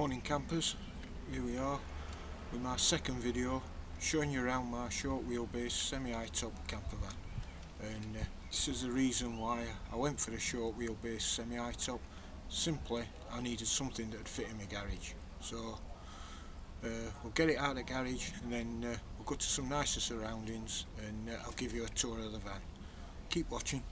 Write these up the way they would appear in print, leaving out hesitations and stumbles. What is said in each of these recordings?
Morning campers, here we are with my second video showing you around my short wheelbase semi-high top camper van, and this is the reason why I went for the short wheelbase semi-high top. Simply I needed something that would fit in my garage, so we'll get it out of the garage and then we'll go to some nicer surroundings and I'll give you a tour of the van. Keep watching.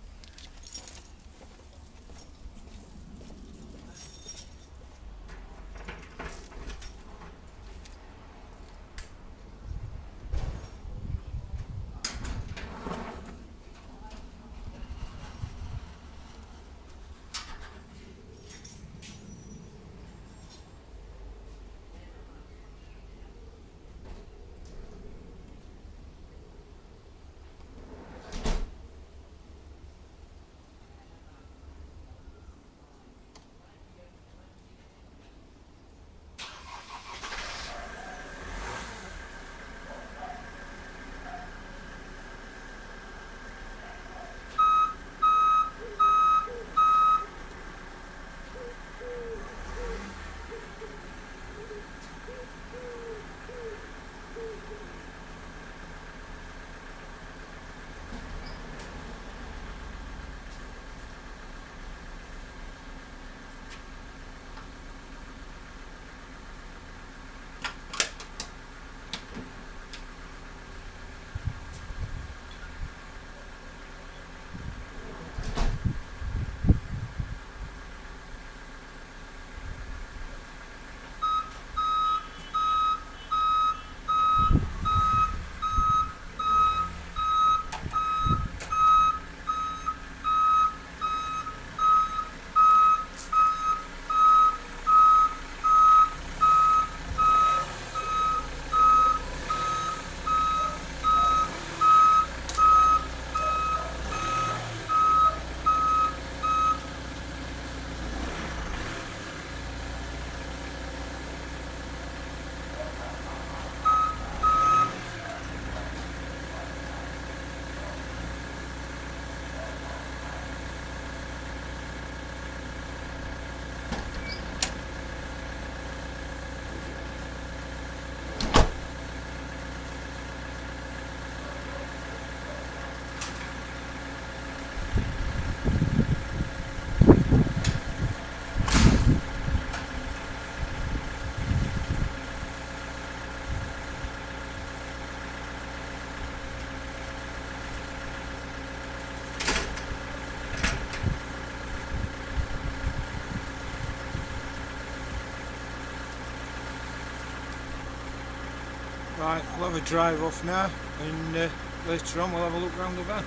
Right, we'll have a drive off now and later on we'll have a look around the van.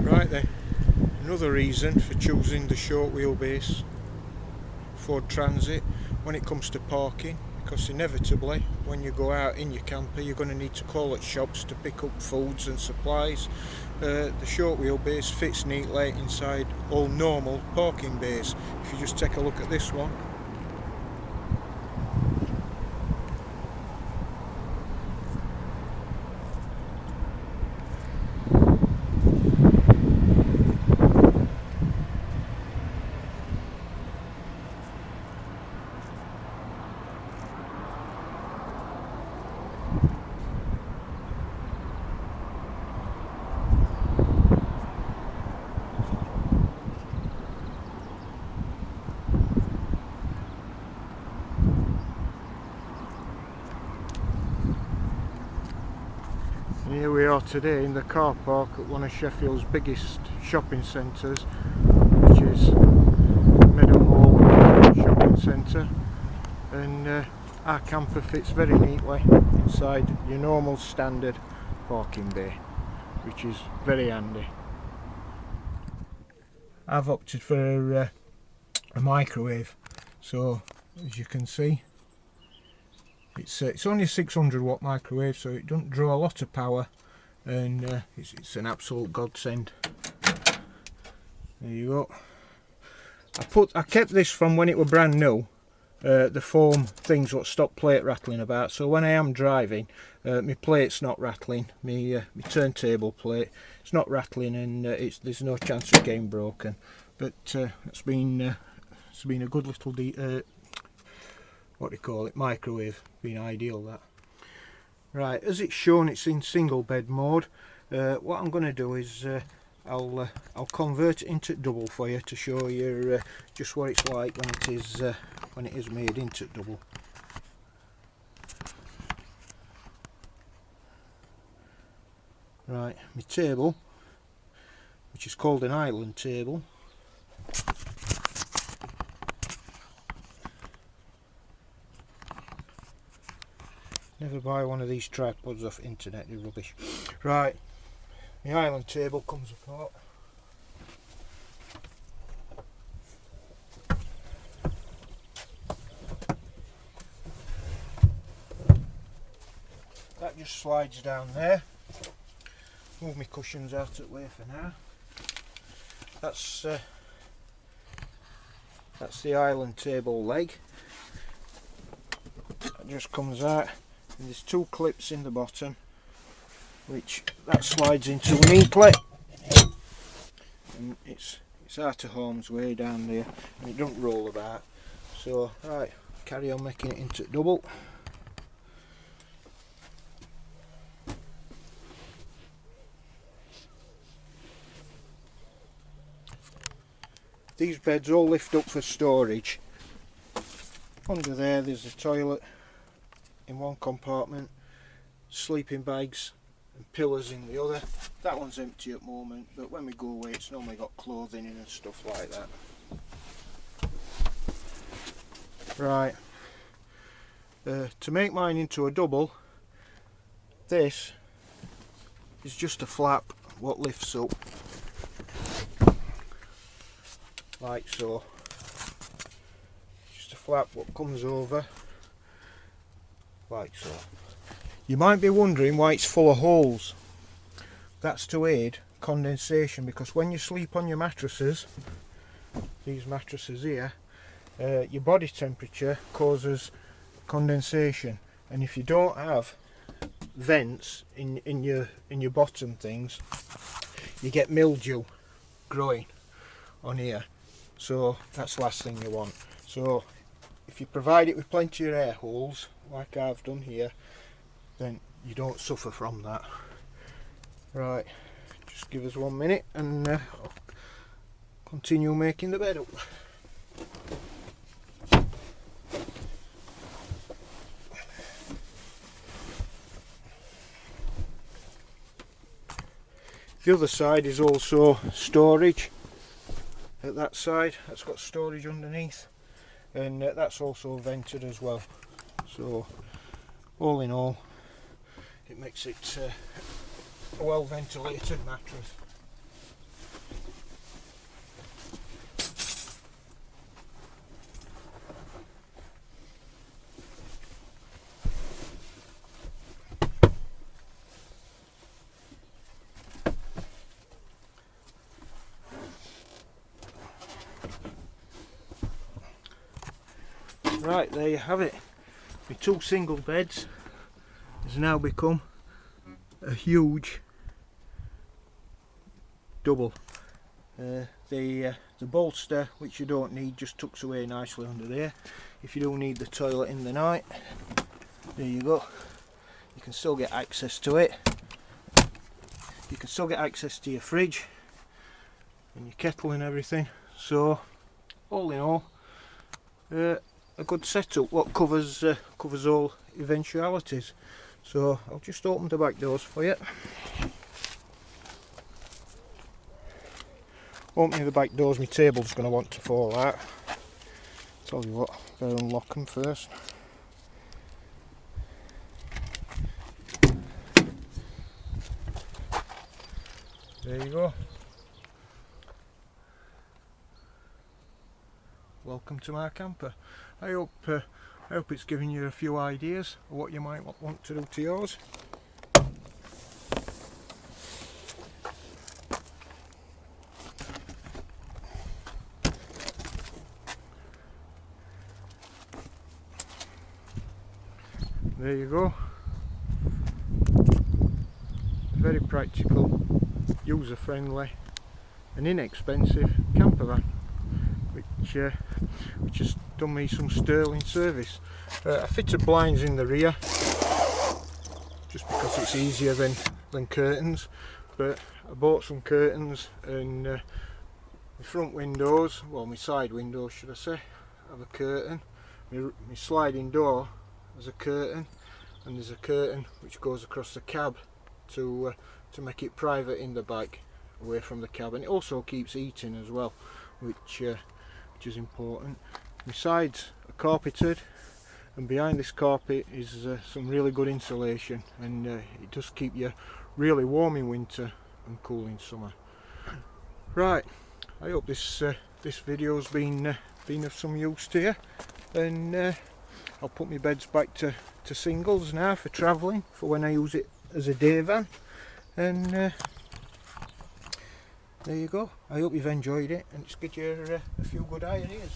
Right then, another reason for choosing the short wheelbase Ford Transit when it comes to parking, because inevitably when you go out in your camper you're going to need to call at shops to pick up foods and supplies. The short wheelbase fits neatly inside all normal parking bays. If you just take a look at this one, here we are today in the car park at one of Sheffield's biggest shopping centres, which is Meadowhall Shopping Centre, and our camper fits very neatly inside your normal standard parking bay, which is very handy. I've opted for a microwave, so as you can see it's only a 600 watt microwave, so it doesn't draw a lot of power, and it's an absolute godsend. There you go. I kept this from when it were brand new, the foam things what stop plate rattling about, so when I am driving my plate's not rattling, my turntable plate, it's not rattling, and there's no chance of getting broken. but it's been a good little what do you call it, microwave. Been ideal, that. Right, as it's shown, it's in single bed mode. What I'm going to do is I'll convert it into double for you to show you just what it's like when it is made into double. Right, my table, which is called an island table. Never buy one of these tripods off internet, they're rubbish. Right, the island table comes apart. That just slides down there. Move my cushions out of the way for now. That's the island table leg. That just comes out. And there's two clips in the bottom, which that slides into neatly, and it's out of harm's way down there, and it don't roll about. So right, carry on making it into double. These beds all lift up for storage. Under there's a toilet in one compartment, sleeping bags and pillows in the other. That one's empty at the moment, but when we go away it's normally got clothing in and stuff like that. Right, to make mine into a double, this is just a flap what lifts up like so. Just a flap what comes over like so. You might be wondering why it's full of holes. That's to aid condensation, because when you sleep on your mattresses, these mattresses here, your body temperature causes condensation, and if you don't have vents in your bottom things, you get mildew growing on here. So that's the last thing you want. So if you provide it with plenty of air holes, like I've done here, then you don't suffer from that. Right, just give us 1 minute and I'll continue making the bed up. The other side is also storage. At that side, that's got storage underneath, and that's also vented as well. So all in all, it makes it a well ventilated mattress. Right, there you have it. My two single beds has now become a huge double. The bolster, which you don't need, just tucks away nicely under there. If you do need the toilet in the night, there you go. You can still get access to it. You can still get access to your fridge and your kettle and everything. So all in all, a good setup what covers all eventualities. So I'll just open the back doors for you. Opening the back doors, my table's going to want to fall out. Tell you what, better unlock them first. There you go. Welcome to my camper. I hope it's giving you a few ideas of what you might want to do to yours. There you go. Very practical, user friendly and inexpensive camper van. which has done me some sterling service. I fitted blinds in the rear just because it's easier than curtains, but I bought some curtains, and my front windows, well, my side windows should I say, have a curtain. My sliding door has a curtain, and there's a curtain which goes across the cab to make it private in the back, away from the cab, and it also keeps heating as well, which is important. My sides are carpeted, and behind this carpet is some really good insulation, and it does keep you really warm in winter and cool in summer. Right, I hope this video's been of some use to you, and I'll put my beds back to singles now for travelling, for when I use it as a day van, and there you go. I hope you've enjoyed it, and it's given you a few good ideas.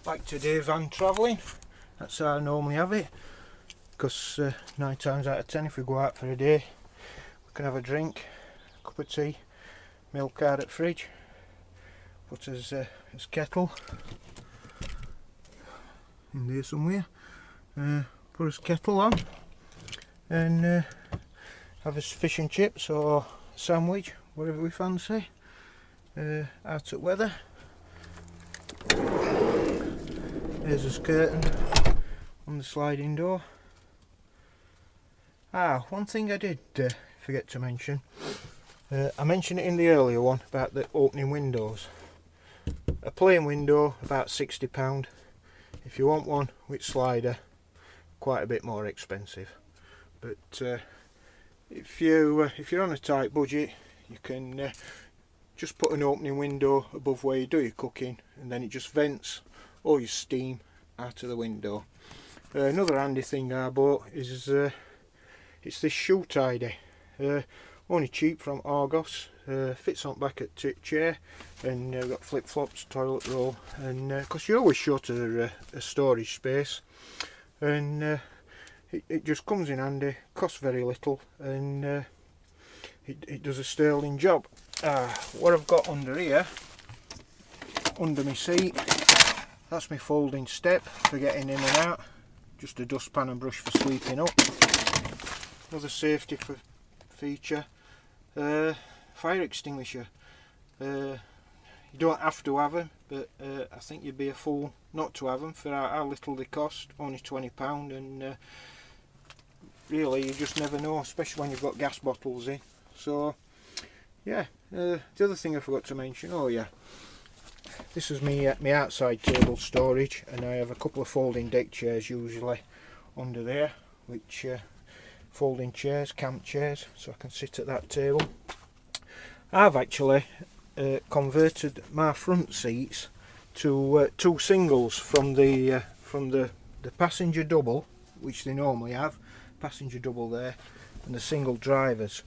Back to day van travelling. That's how I normally have it, because 9 times out of 10 if we go out for a day, we can have a drink, a cup of tea, milk out at fridge, put as kettle in there somewhere, put his kettle on, and have a fish and chips or sandwich, whatever we fancy, out at weather. There's his curtain on the sliding door. One thing I did forget to mention. I mentioned it in the earlier one about the opening windows. A plain window about £60. If you want one with slider, quite a bit more expensive. But if you're on a tight budget, you can just put an opening window above where you do your cooking, and then it just vents all your steam out of the window. Another handy thing I bought is it's this shoe tidy, only cheap from Argos, fits on back at chair, and got flip flops, toilet roll, and because you're always short of a storage space, and it just comes in handy, costs very little, and it does a sterling job. What I've got under here, under my seat, that's my folding step for getting in and out, just a dustpan and brush for sweeping up. Another safety feature, fire extinguisher. You don't have to have them, but I think you'd be a fool not to have them for how little they cost, only £20, and really you just never know, especially when you've got gas bottles in. So yeah, the other thing I forgot to mention, oh yeah, this is my outside table storage, and I have a couple of folding deck chairs usually under there, which folding chairs, camp chairs, so I can sit at that table. I've actually converted my front seats to 2 singles from the passenger double, which they normally have, passenger double there, and the single drivers.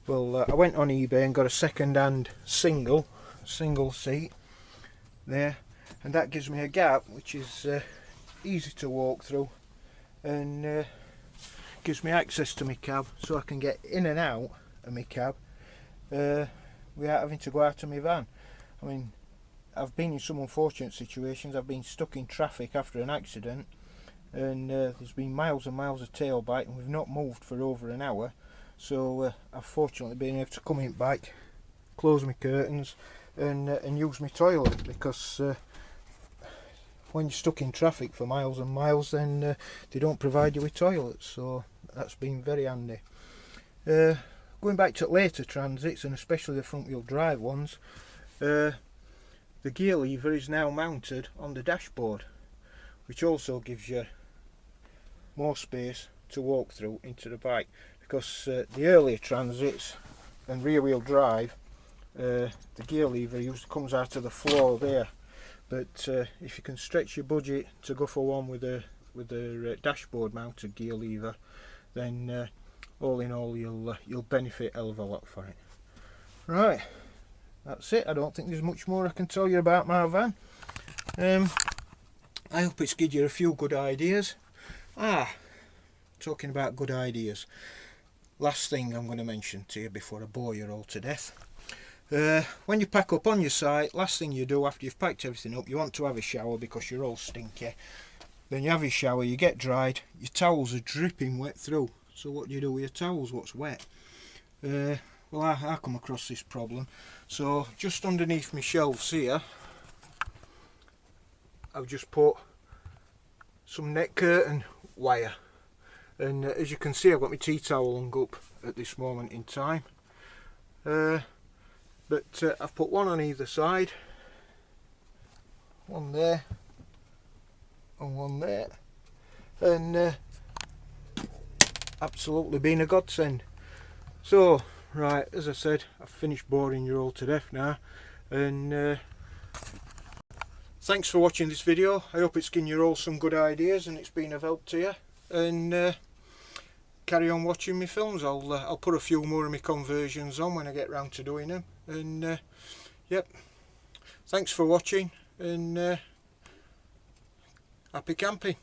Well, I went on eBay and got a second-hand single seat there, and that gives me a gap which is easy to walk through, and gives me access to my cab, so I can get in and out of my cab without having to go out of my van. I mean, I've been in some unfortunate situations. I've been stuck in traffic after an accident, and there's been miles and miles of tailbite, and we've not moved for over an hour, so I've fortunately been able to come in back close my curtains and use my toilet, because when you're stuck in traffic for miles and miles, then they don't provide you with toilets, so that's been very handy. Going back to later transits, and especially the front wheel drive ones, the gear lever is now mounted on the dashboard, which also gives you more space to walk through into the bike, because the earlier transits and rear wheel drive, the gear lever usually comes out of the floor there, but if you can stretch your budget to go for one with a dashboard mounted gear lever, then all in all you'll benefit a hell of a lot for it. Right, that's it. I don't think there's much more I can tell you about my van. I hope it's given you a few good ideas. Talking about good ideas, last thing I'm going to mention to you before I bore you all to death. When you pack up on your site, last thing you do after you've packed everything up, you want to have a shower because you're all stinky. Then you have your shower, you get dried, your towels are dripping wet through. So what do you do with your towels? What's wet? Well, I come across this problem. So just underneath my shelves here, I've just put some net curtain wire, and as you can see, I've got my tea towel hung up at this moment in time. But I've put one on either side, one there and one there, and absolutely been a godsend. So right, as I said, I've finished boring you all to death now, and thanks for watching this video. I hope it's given you all some good ideas and it's been of help to you, and carry on watching my films. I'll put a few more of my conversions on when I get round to doing them, and yep, thanks for watching, and happy camping.